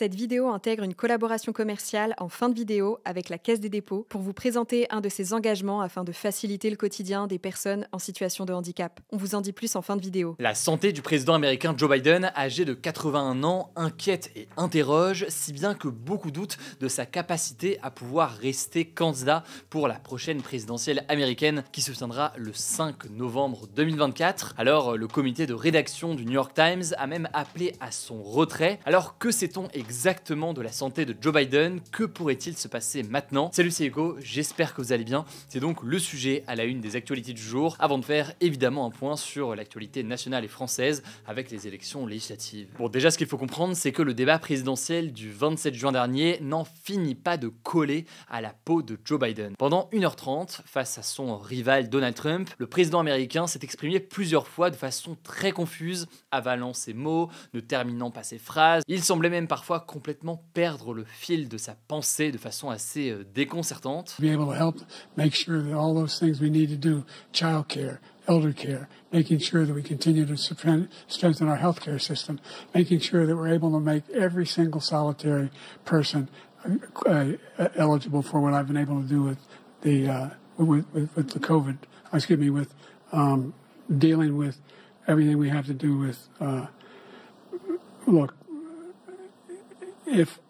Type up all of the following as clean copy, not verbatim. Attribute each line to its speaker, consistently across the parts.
Speaker 1: Cette vidéo intègre une collaboration commerciale en fin de vidéo avec la Caisse des dépôts pour vous présenter un de ses engagements afin de faciliter le quotidien des personnes en situation de handicap. On vous en dit plus en fin de vidéo.
Speaker 2: La santé du président américain Joe Biden, âgé de 81 ans, inquiète et interroge, si bien que beaucoup doutent de sa capacité à pouvoir rester candidat pour la prochaine présidentielle américaine qui se tiendra le 5 novembre 2024. Alors, le comité de rédaction du New York Times a même appelé à son retrait. Alors, que sait-on exactement de la santé de Joe Biden? Que pourrait-il se passer maintenant? Salut, c'est Hugo, j'espère que vous allez bien. C'est donc le sujet à la une des actualités du jour, avant de faire évidemment un point sur l'actualité nationale et française avec les élections législatives. Bon, déjà, ce qu'il faut comprendre, c'est que le débat présidentiel du 27 juin dernier n'en finit pas de coller à la peau de Joe Biden. Pendant 1h30, face à son rival Donald Trump, le président américain s'est exprimé plusieurs fois de façon très confuse, avalant ses mots, ne terminant pas ses phrases. Il semblait même parfois complètement perdre le fil de sa pensée de façon assez déconcertante.
Speaker 3: Be able to help make sure that all those things we need to do, child care, elder care, making sure that we continue to strengthen our healthcare system, making sure that we're able to make every single solitary person eligible for what I've been able to do with the COVID. Excuse me, with dealing with everything we have to do with. Look, if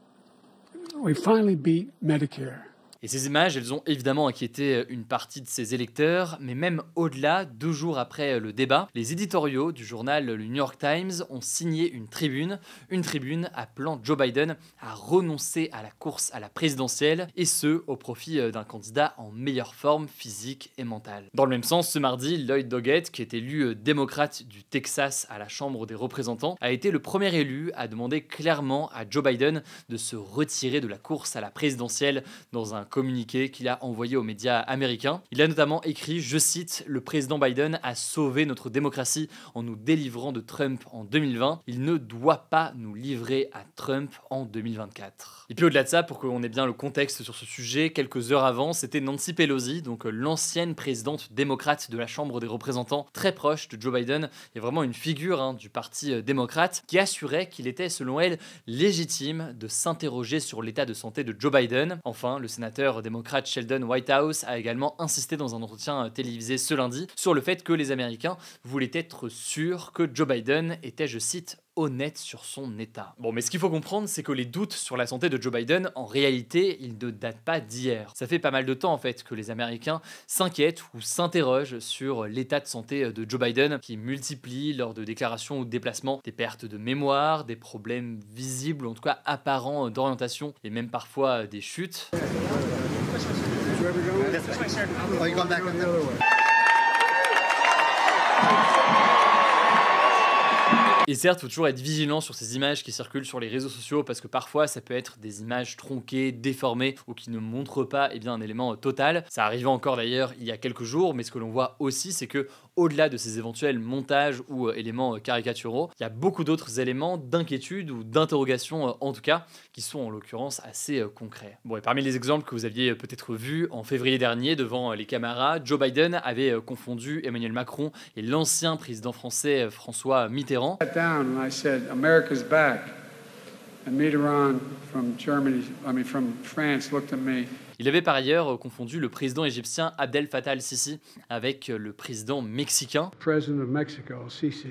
Speaker 3: we finally beat Medicare.
Speaker 2: Et ces images, elles ont évidemment inquiété une partie de ses électeurs, mais même au-delà, 2 jours après le débat, les éditoriaux du journal le New York Times ont signé une tribune appelant Joe Biden à renoncer à la course à la présidentielle, et ce, au profit d'un candidat en meilleure forme physique et mentale. Dans le même sens, ce mardi, Lloyd Doggett, qui est élu démocrate du Texas à la Chambre des représentants, a été le premier élu à demander clairement à Joe Biden de se retirer de la course à la présidentielle dans un communiqué qu'il a envoyé aux médias américains. Il a notamment écrit, je cite, « Le président Biden a sauvé notre démocratie en nous délivrant de Trump en 2020. Il ne doit pas nous livrer à Trump en 2024. » Et puis au-delà de ça, pour qu'on ait bien le contexte sur ce sujet, quelques heures avant, c'était Nancy Pelosi, donc l'ancienne présidente démocrate de la Chambre des représentants, très proche de Joe Biden, et vraiment une figure du parti démocrate, qui assurait qu'il était, selon elle, légitime de s'interroger sur l'état de santé de Joe Biden. Enfin, le sénateur démocrate Sheldon Whitehouse a également insisté dans un entretien télévisé ce lundi sur le fait que les Américains voulaient être sûrs que Joe Biden était, je cite, honnête sur son état. Bon, mais ce qu'il faut comprendre, c'est que les doutes sur la santé de Joe Biden, en réalité, ils ne datent pas d'hier. Ça fait pas mal de temps, en fait, que les Américains s'inquiètent ou s'interrogent sur l'état de santé de Joe Biden, qui multiplie, lors de déclarations ou de déplacements, des pertes de mémoire, des problèmes visibles, ou en tout cas apparents d'orientation, et même parfois des chutes. Et certes, il faut toujours être vigilant sur ces images qui circulent sur les réseaux sociaux parce que parfois ça peut être des images tronquées, déformées ou qui ne montrent pas un élément total. Ça arrivait encore d'ailleurs il y a quelques jours, mais ce que l'on voit aussi, c'est que au-delà de ces éventuels montages ou éléments caricaturaux, il y a beaucoup d'autres éléments d'inquiétude ou d'interrogation en tout cas, qui sont en l'occurrence assez concrets. Bon, et parmi les exemples que vous aviez peut-être vus en février dernier devant les caméras, Joe Biden avait confondu Emmanuel Macron et l'ancien président français François Mitterrand.
Speaker 3: Down and I said, America's back. And Mitterrand from France looked at me.
Speaker 2: Il avait par ailleurs confondu le président égyptien Abdel Fattah al-Sisi avec le président mexicain.
Speaker 3: President of Mexico, Sisi.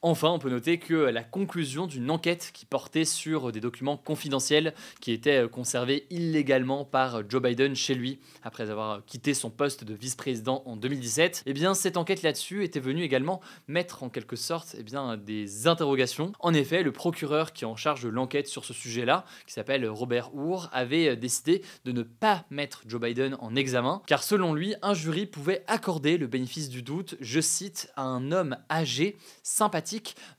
Speaker 2: Enfin, on peut noter que la conclusion d'une enquête qui portait sur des documents confidentiels qui étaient conservés illégalement par Joe Biden chez lui après avoir quitté son poste de vice-président en 2017, eh bien cette enquête là-dessus était venue également mettre en quelque sorte des interrogations. En effet, le procureur qui est en charge de l'enquête sur ce sujet-là, qui s'appelle Robert Hur, avait décidé de ne pas mettre Joe Biden en examen, car selon lui, un jury pouvait accorder le bénéfice du doute, je cite, à un homme âgé, sympathique,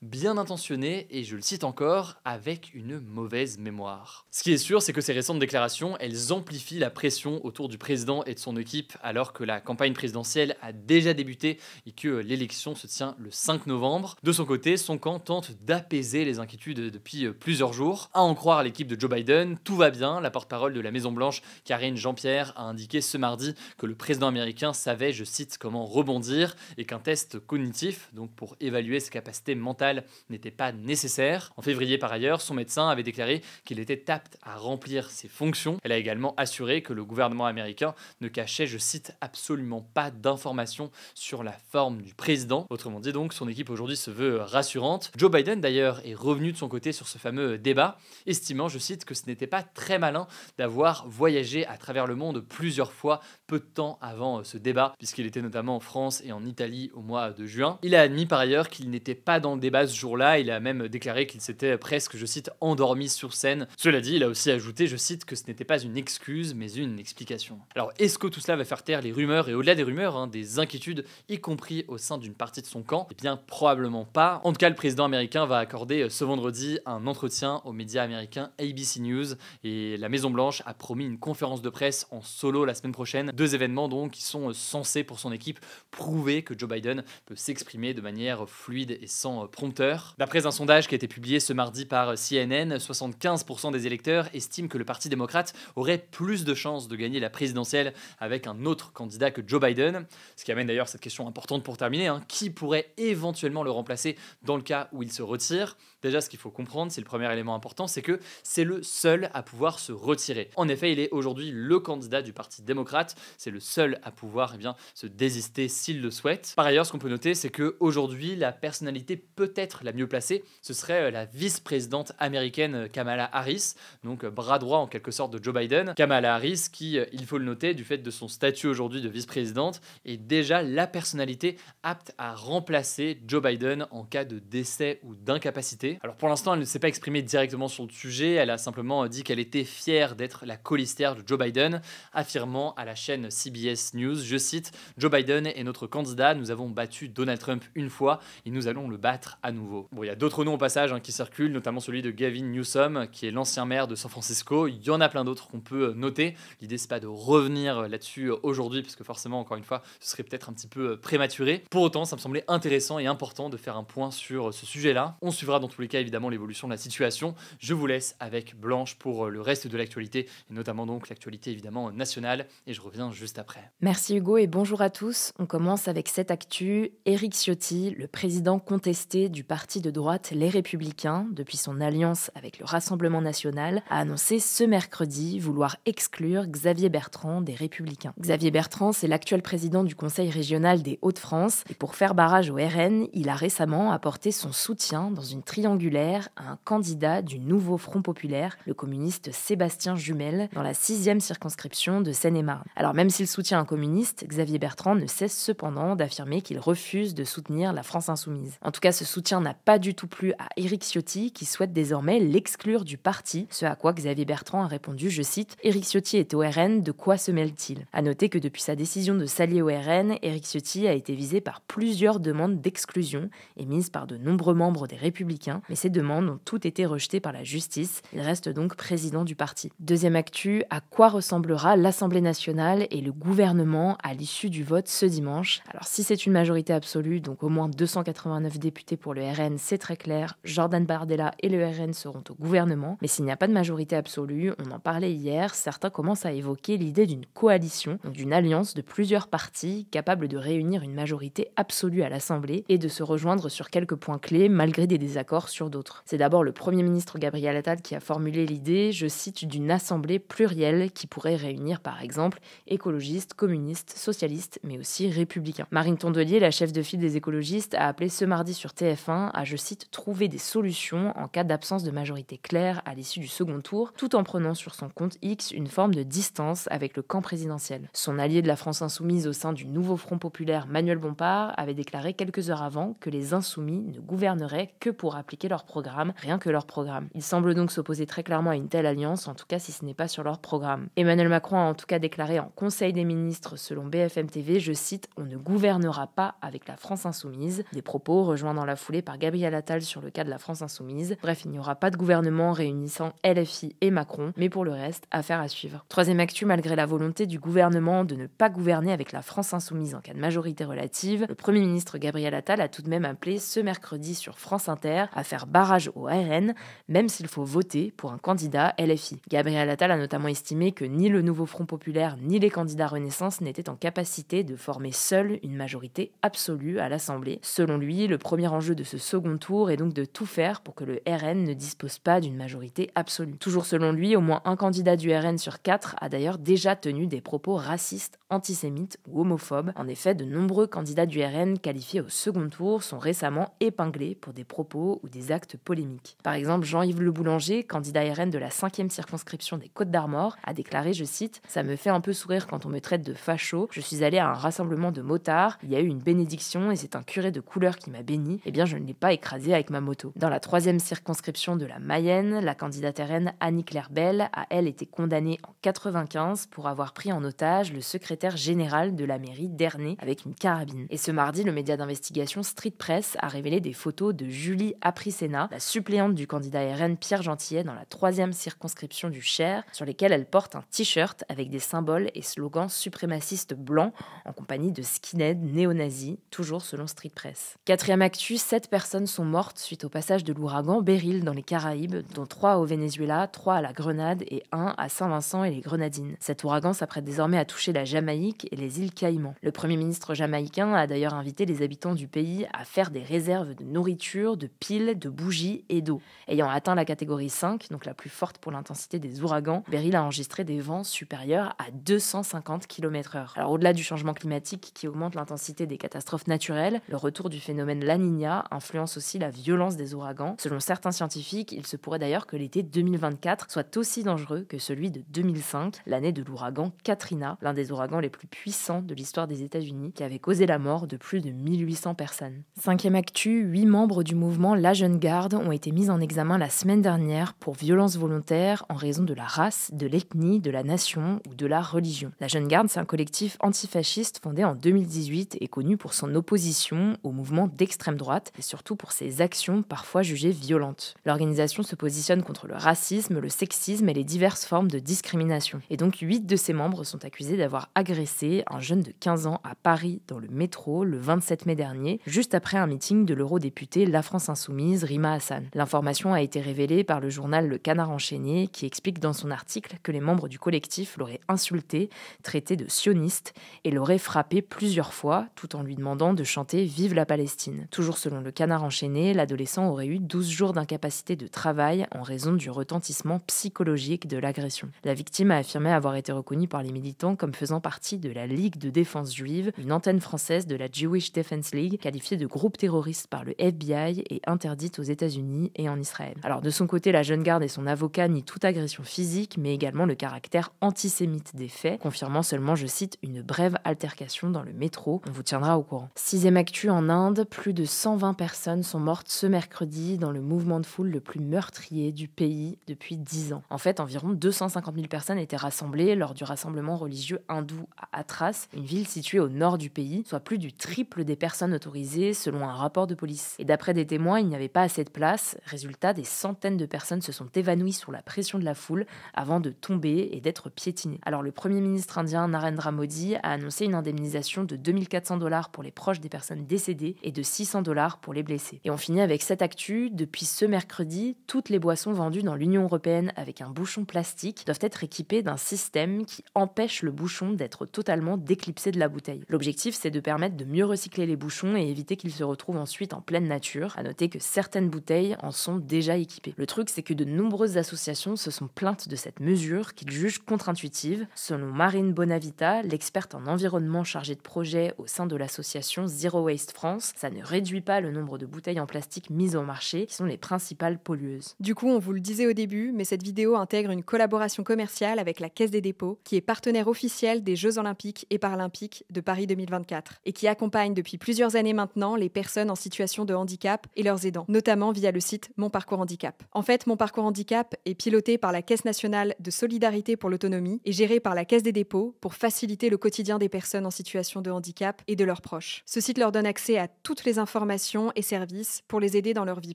Speaker 2: bien intentionné et, je le cite encore, avec une mauvaise mémoire. Ce qui est sûr, c'est que ces récentes déclarations, elles amplifient la pression autour du président et de son équipe alors que la campagne présidentielle a déjà débuté et que l'élection se tient le 5 novembre. De son côté, son camp tente d'apaiser les inquiétudes depuis plusieurs jours. À en croire l'équipe de Joe Biden, tout va bien. La porte-parole de la Maison-Blanche, Karine Jean-Pierre, a indiqué ce mardi que le président américain savait, je cite, comment rebondir et qu'un test cognitif, donc pour évaluer ses capacités capacité mentale n'était pas nécessaire. En février, par ailleurs, son médecin avait déclaré qu'il était apte à remplir ses fonctions. Elle a également assuré que le gouvernement américain ne cachait, je cite, absolument pas d'informations sur la forme du président. Autrement dit donc, son équipe aujourd'hui se veut rassurante. Joe Biden d'ailleurs est revenu de son côté sur ce fameux débat, estimant, je cite, que ce n'était pas très malin d'avoir voyagé à travers le monde plusieurs fois peu de temps avant ce débat, puisqu'il était notamment en France et en Italie au mois de juin. Il a admis par ailleurs qu'il n'était pas dans le débat ce jour-là, il a même déclaré qu'il s'était presque, je cite, endormi sur scène. Cela dit, il a aussi ajouté, je cite, que ce n'était pas une excuse, mais une explication. Alors, est-ce que tout cela va faire taire les rumeurs, et au-delà des rumeurs, des inquiétudes, y compris au sein d'une partie de son camp? Eh bien, probablement pas. En tout cas, le président américain va accorder ce vendredi un entretien aux médias américains ABC News, et la Maison-Blanche a promis une conférence de presse en solo la semaine prochaine. 2 événements donc qui sont censés pour son équipe prouver que Joe Biden peut s'exprimer de manière fluide et sans prompteur. D'après un sondage qui a été publié ce mardi par CNN, 75% des électeurs estiment que le Parti démocrate aurait plus de chances de gagner la présidentielle avec un autre candidat que Joe Biden. Ce qui amène d'ailleurs cette question importante pour terminer, qui pourrait éventuellement le remplacer dans le cas où il se retire? Déjà, ce qu'il faut comprendre, c'est le premier élément important, c'est que c'est le seul à pouvoir se retirer. En effet, il est aujourd'hui le candidat du Parti démocrate, c'est le seul à pouvoir se désister s'il le souhaite. Par ailleurs, ce qu'on peut noter, c'est qu'aujourd'hui, la personnalité peut-être la mieux placée, ce serait la vice-présidente américaine Kamala Harris, donc bras droit en quelque sorte de Joe Biden. Kamala Harris qui, il faut le noter, du fait de son statut aujourd'hui de vice-présidente, est déjà la personnalité apte à remplacer Joe Biden en cas de décès ou d'incapacité. Alors pour l'instant, elle ne s'est pas exprimée directement sur le sujet, elle a simplement dit qu'elle était fière d'être la colistière de Joe Biden, affirmant à la chaîne CBS News, je cite, Joe Biden est notre candidat, nous avons battu Donald Trump une fois et nous allons le battre à nouveau. Bon, il y a d'autres noms au passage qui circulent, notamment celui de Gavin Newsom, qui est l'ancien maire de San Francisco. Il y en a plein d'autres qu'on peut noter. L'idée, c'est pas de revenir là-dessus aujourd'hui, parce que forcément, encore une fois, ce serait peut-être un petit peu prématuré. Pour autant, ça me semblait intéressant et important de faire un point sur ce sujet-là. On suivra dans tous les cas, évidemment, l'évolution de la situation. Je vous laisse avec Blanche pour le reste de l'actualité, et notamment donc l'actualité, évidemment, nationale, et je reviens juste après.
Speaker 4: Merci Hugo et bonjour à tous. On commence avec cette actu. Éric Ciotti, le président contesté du parti de droite Les Républicains, depuis son alliance avec le Rassemblement national, a annoncé ce mercredi vouloir exclure Xavier Bertrand des Républicains. Xavier Bertrand, c'est l'actuel président du Conseil régional des Hauts-de-France et pour faire barrage au RN, il a récemment apporté son soutien dans une triangulaire à un candidat du nouveau Front populaire, le communiste Sébastien Jumel, dans la 6e circonscription de Seine-et-Marne. Alors même s'il soutient un communiste, Xavier Bertrand ne cesse cependant d'affirmer qu'il refuse de soutenir la France insoumise. En tout cas, ce soutien n'a pas du tout plu à Éric Ciotti, qui souhaite désormais l'exclure du parti, ce à quoi Xavier Bertrand a répondu, je cite, « Éric Ciotti est au RN, de quoi se mêle-t-il » À noter que depuis sa décision de s'allier au RN, Éric Ciotti a été visé par plusieurs demandes d'exclusion émises par de nombreux membres des Républicains, mais ces demandes ont toutes été rejetées par la justice. Il reste donc président du parti. Deuxième actu, à quoi ressemblera l'Assemblée nationale et le gouvernement à l'issue du vote ce dimanche? Alors si c'est une majorité absolue, donc au moins 289 députés pour le RN, c'est très clair, Jordan Bardella et le RN seront au gouvernement, mais s'il n'y a pas de majorité absolue, on en parlait hier, certains commencent à évoquer l'idée d'une coalition, donc d'une alliance de plusieurs partis capables de réunir une majorité absolue à l'Assemblée et de se rejoindre sur quelques points clés malgré des désaccords sur d'autres. C'est d'abord le Premier ministre Gabriel Attal qui a formulé l'idée, je cite, d'une assemblée plurielle qui pourrait réunir par exemple écologistes, communistes, socialistes, mais aussi républicains. Marine Tondelier, la chef de file des écologistes, a appelé ce mardi sur TF1 à, je cite, trouver des solutions en cas d'absence de majorité claire à l'issue du second tour, tout en prenant sur son compte X une forme de distance avec le camp présidentiel. Son allié de la France insoumise au sein du nouveau Front populaire, Manuel Bompard, avait déclaré quelques heures avant que les insoumis ne gouverneraient que pour appliquer leur programme, rien que leur programme. Il semble donc s'opposer très clairement à une telle alliance, en tout cas si ce n'est pas sur leur programme. Emmanuel Macron a en tout cas déclaré en Conseil des ministres, selon BFM TV, je cite, « On ne gouvernera pas avec la France insoumise ». Des propos rejoints dans la foulée par Gabriel Attal sur le cas de la France insoumise. Bref, il n'y aura pas de gouvernement réunissant LFI et Macron, mais pour le reste, affaire à suivre. Troisième actu, malgré la volonté du gouvernement de ne pas gouverner avec la France insoumise en cas de majorité relative, le Premier ministre Gabriel Attal a tout de même appelé ce mercredi sur France Inter à faire barrage au RN, même s'il faut voter pour un candidat LFI. Gabriel Attal a notamment estimé que ni le nouveau Front populaire ni les candidats Renaissance n'étaient en capacité de former seuls une majorité absolue à l'Assemblée. Selon lui, le premier enjeu de ce second tour est donc de tout faire pour que le RN ne dispose pas d'une majorité absolue. Toujours selon lui, au moins un candidat du RN sur 4 a d'ailleurs déjà tenu des propos racistes, antisémites ou homophobes. En effet, de nombreux candidats du RN qualifiés au second tour sont récemment épinglés pour des propos ou des actes polémiques. Par exemple, Jean-Yves Le Boulanger, candidat RN de la 5e circonscription des Côtes-d'Armor, a déclaré, je cite, « Ça me fait un peu sourire quand on me traite de facho. Je suis allé à un rassemblement de motards, il y a eu une bénédiction et c'est un curé de couleur qui m'a béni. Eh bien, je ne l'ai pas écrasé avec ma moto. » Dans la 3e circonscription de la Mayenne, la candidate RN Annie-Claire Bell a, elle, été condamnée en 95 pour avoir pris en otage le secrétaire général de la mairie d'Ernée avec une carabine. Et ce mardi, le média d'investigation Street Press a révélé des photos de Julie Apricena, la suppléante du candidat RN Pierre Gentillet dans la 3e circonscription du Cher, sur lesquelles elle porte un t-shirt avec des symboles et slogans suprémacistes blancs en compagnie de skinheads néo-nazis, toujours selon Street Press. 4e actu, 7 personnes sont mortes suite au passage de l'ouragan Beryl dans les Caraïbes, dont 3 au Venezuela, 3 à la Grenade et 1 à Saint-Vincent et les Grenadines. Cet ouragan s'apprête désormais à toucher la Jamaïque et les îles Caïmans. Le Premier ministre jamaïcain a d'ailleurs invité les habitants du pays à faire des réserves de nourriture, de piles, de bougies et d'eau. Ayant atteint la catégorie 5, donc la plus forte pour l'intensité des ouragans, Beryl a enregistré des vents supérieurs à 250 km/h. Alors au-delà du changement climatique qui augmente l'intensité des catastrophes naturelles, le retour du phénomène La Niña influence aussi la violence des ouragans. Selon certains scientifiques, il se pourrait d'ailleurs que l'été 2024 soit aussi dangereux que celui de 2005, l'année de l'ouragan Katrina, l'un des ouragans les plus puissants de l'histoire des États-Unis, qui avait causé la mort de plus de 1800 personnes. 5e actu, 8 membres du mouvement La Jeune Garde ont été mis en examen la semaine dernière pour violences volontaires en raison de la race, de l'ethnie, de la nation ou de la religion. La Jeune Garde, c'est un collectif antifasciste fondé en 2018 et connu pour son opposition au mouvement d'extrême droite et surtout pour ses actions parfois jugées violentes. L'organisation se positionne contre le racisme, le sexisme et les diverses formes de discrimination. Et donc 8 de ses membres sont accusés d'avoir agressé un jeune de 15 ans à Paris dans le métro le 27 mai dernier, juste après un meeting de l'eurodéputée La France Insoumise Rima Hassan. L'information a été révélée par le journal Le Canard Enchaîné qui explique dans son article que les membres du collectif l'auraient insulté, traité de sioniste et l'auraient frappé plusieurs fois tout en lui demandant de chanter Vive la Palestine. Toujours selon Le Canard Enchaîné, l'adolescent aurait eu 12 jours d'incapacité de travail en raison du retentissement psychologique de l'agression. La victime a affirmé avoir été reconnue par les militants comme faisant partie de la Ligue de défense juive, une antenne française de la Jewish Defense League, qualifiée de groupe terroriste par le FBI et interdite aux États-Unis et en Israël. Alors de son côté, la Jeune Garde et son avocat nient toute agression physique, mais également le caractère antisémite des faits, confirmant seulement, je cite, une brève altercation dans le métro. On vous tiendra au courant. 6e actu en Inde, plus de 120 personnes sont mortes ce mercredi dans le mouvement de foule le plus meurtrier du pays depuis 10 ans. En fait, environ 250 000 personnes étaient rassemblées lors du rassemblement religieux hindou à Hathras, une ville située au nord du pays, soit plus du triple des personnes autorisées selon un rapport de police. Et d'après des témoins, il n'y avait pas assez de place. Résultat, des centaines de personnes se sont évanouies sous la pression de la foule avant de tomber et d'être piétinées. Alors le Premier ministre indien Narendra Modi a annoncé une indemnisation de $2 400 pour les proches des personnes décédées et de $600 pour les blessés. Et on finit avec cette actu. Depuis ce mercredi, toutes les boissons vendues dans l'Union européenne avec un bouchon plastique doivent être équipées d'un système qui empêche le bouchon d'être totalement déclipsé de la bouteille. L'objectif, c'est de permettre de mieux recycler les bouchons et éviter qu'ils se retrouvent ensuite en pleine nature. À noter que certaines bouteilles en sont déjà équipées. Le truc, c'est que de nombreuses associations se sont plaintes de cette mesure qu'ils jugent contre-intuitive. Selon Marine Bonavita, l'experte en environnement chargée de projet au sein de l'association Zero Waste France, ça ne réduit pas le nombre de bouteilles en plastique mises au marché, qui sont les principales pollueuses.
Speaker 1: Du coup, on vous le disait au début, mais cette vidéo intègre une collaboration commerciale avec la Caisse des dépôts, qui est partenaire officiel des Jeux Olympiques et Paralympiques de Paris 2024, et qui accompagne depuis plusieurs années maintenant les personnes en situation de handicap et leurs aidants, notamment via le site Mon Parcours Handicap. En fait, Mon Parcours Handicap est piloté par la Caisse nationale de solidarité pour l'autonomie et géré par la Caisse des dépôts pour faciliter le quotidien des personnes en situation de handicap et de leurs proches. Ce site leur donne accès à toutes les informations et services pour les aider dans leur vie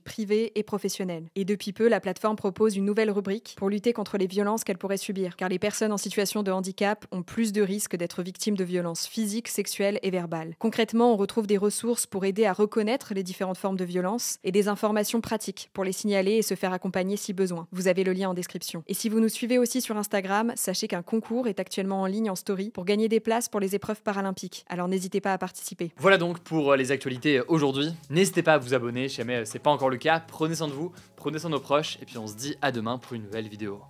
Speaker 1: privée et professionnelle. Et depuis peu, la plateforme propose une nouvelle rubrique pour lutter contre les violences qu'elles pourraient subir, car les personnes en situation de handicap ont plus de risques d'être victimes de violences physiques, sexuelles et verbales. Concrètement, on retrouve des ressources pour aider à reconnaître les différentes formes de violence et des informations pratiques pour les signaler et se faire accompagner si besoin. Vous avez le lien en description. Et si vous nous suivez aussi sur Instagram, sachez qu'un concours est actuellement en ligne en story pour gagner des places pour les épreuves paralympiques. Alors n'hésitez pas à participer.
Speaker 2: Voilà donc pour les actualités aujourd'hui. aujourd'hui. N'hésitez pas à vous abonner si jamais c'est pas encore le cas. Prenez soin de vous, prenez soin de nos proches, et puis on se dit à demain pour une nouvelle vidéo.